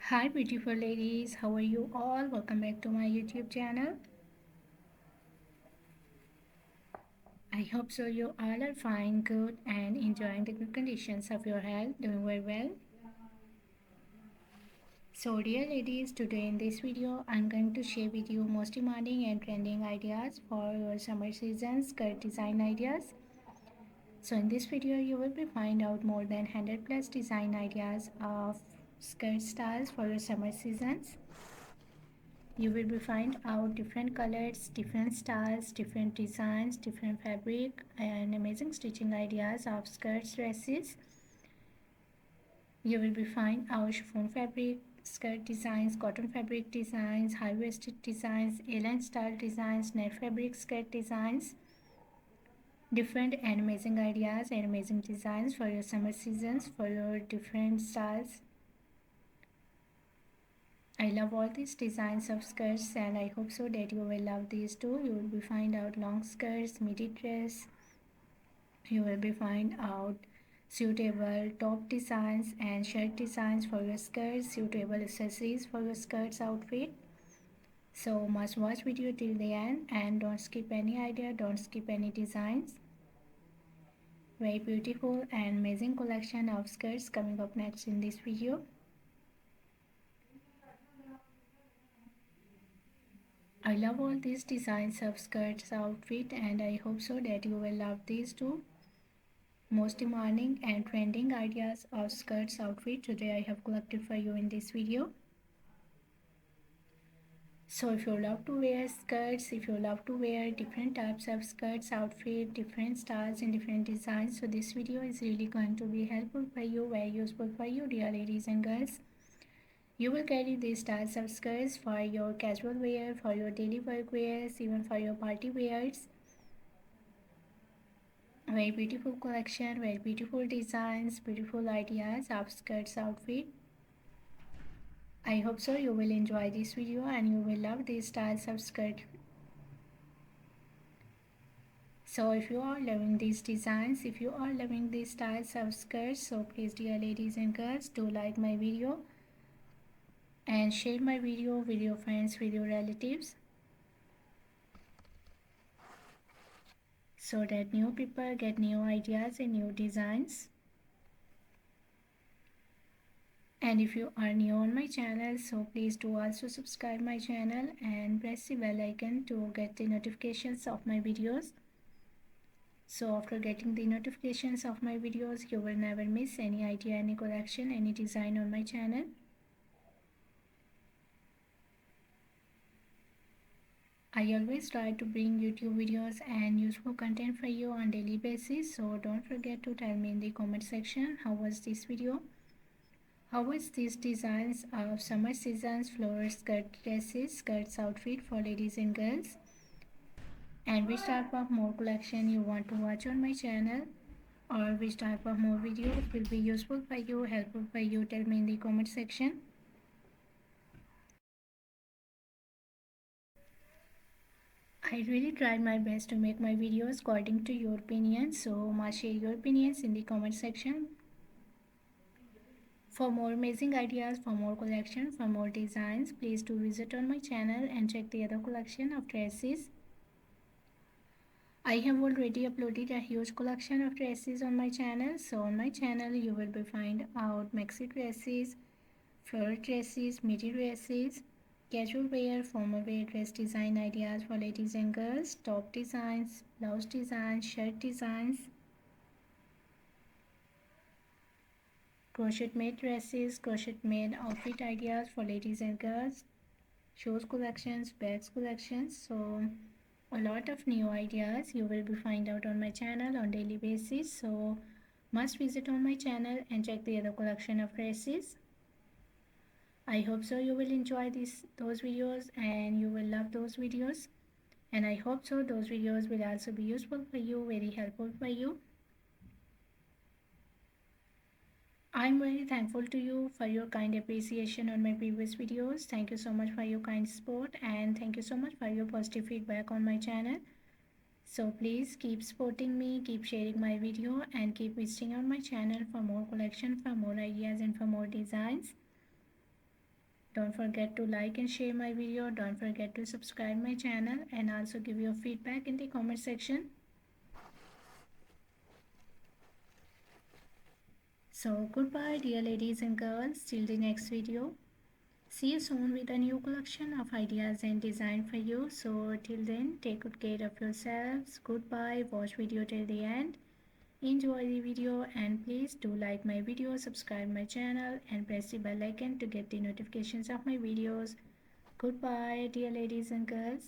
Hi beautiful ladies, how are you all? Welcome back to my YouTube channel. I hope so you all are fine, good and enjoying the good conditions of your health, doing very well. So dear ladies, today in this video I'm going to share with you most demanding and trending ideas for your summer season skirt design ideas. So in this video you will be find out more than 100 plus design ideas of skirt styles for your summer seasons. You will be find out different colors, different styles, different designs, different fabric and amazing stitching ideas of skirts, dresses. You will be find out chiffon fabric skirt designs, cotton fabric designs, high-waisted designs, A-line style designs, net fabric skirt designs, different and amazing ideas and amazing designs for your summer seasons, for your different styles. I love all these designs of skirts and I hope so that you will love these too. You will be find out long skirts, midi dress. You will be find out suitable top designs and shirt designs for your skirts, suitable accessories for your skirts outfit. So must watch video till the end and don't skip any idea, don't skip any designs. Very beautiful and amazing collection of skirts coming up next in this video. I love all these designs of skirts outfit and I hope so that you will love these too. Most demanding and trending ideas of skirts outfit today I have collected for you in this video. So if you love to wear skirts, if you love to wear different types of skirts outfit, different styles and different designs, so this video is really going to be helpful for you, very useful for you dear ladies and girls. You will carry these styles of skirts for your casual wear, for your daily work wears, even for your party wears. Very beautiful collection, very beautiful designs, beautiful ideas of skirts outfit. I hope so you will enjoy this video and you will love these styles of skirt. So if you are loving these designs, if you are loving these styles of skirts, so please dear ladies and girls, do like my video and share my video with your friends, with your relatives, so that new people get new ideas and new designs. And if you are new on my channel, so please do also subscribe my channel and press the bell icon to get the notifications of my videos. So after getting the notifications of my videos, you will never miss any idea, any collection, any design on my channel. I always try to bring YouTube videos and useful content for you on daily basis. So don't forget to tell me in the comment section how was this video. How was these designs of summer season's floral skirt dresses, skirts outfit for ladies and girls? And which type of more collection you want to watch on my channel, or which type of more videos will be useful for you, helpful for you, tell me in the comment section. I really tried my best to make my videos according to your opinions, so must share your opinions in the comment section. For more amazing ideas, for more collection, for more designs, please do visit on my channel and check the other collection of dresses. I have already uploaded a huge collection of dresses on my channel. So on my channel you will be find out maxi dresses, floral dresses, midi dresses, casual wear, formal wear dress design ideas for ladies and girls, top designs, blouse designs, shirt designs, crochet made dresses, crochet made outfit ideas for ladies and girls, shoes collections, bags collections. So a lot of new ideas you will be find out on my channel on daily basis. So must visit on my channel and check the other collection of dresses. I hope so you will enjoy those videos and you will love those videos, and I hope so those videos will also be useful for you, very helpful for you. I'm very thankful to you for your kind appreciation on my previous videos. Thank you so much for your kind support and thank you so much for your positive feedback on my channel. So please keep supporting me, keep sharing my video and keep visiting on my channel for more collection, for more ideas and for more designs. Don't forget to like and share my video. Don't forget to subscribe my channel and also give your feedback in the comment section. So goodbye dear ladies and girls, till the next video. See you soon with a new collection of ideas and design for you. So till then, take good care of yourselves. Goodbye. Watch video till the end. Enjoy the video and please do like my video, subscribe my channel and press the bell icon to get the notifications of my videos. Goodbye dear ladies and girls.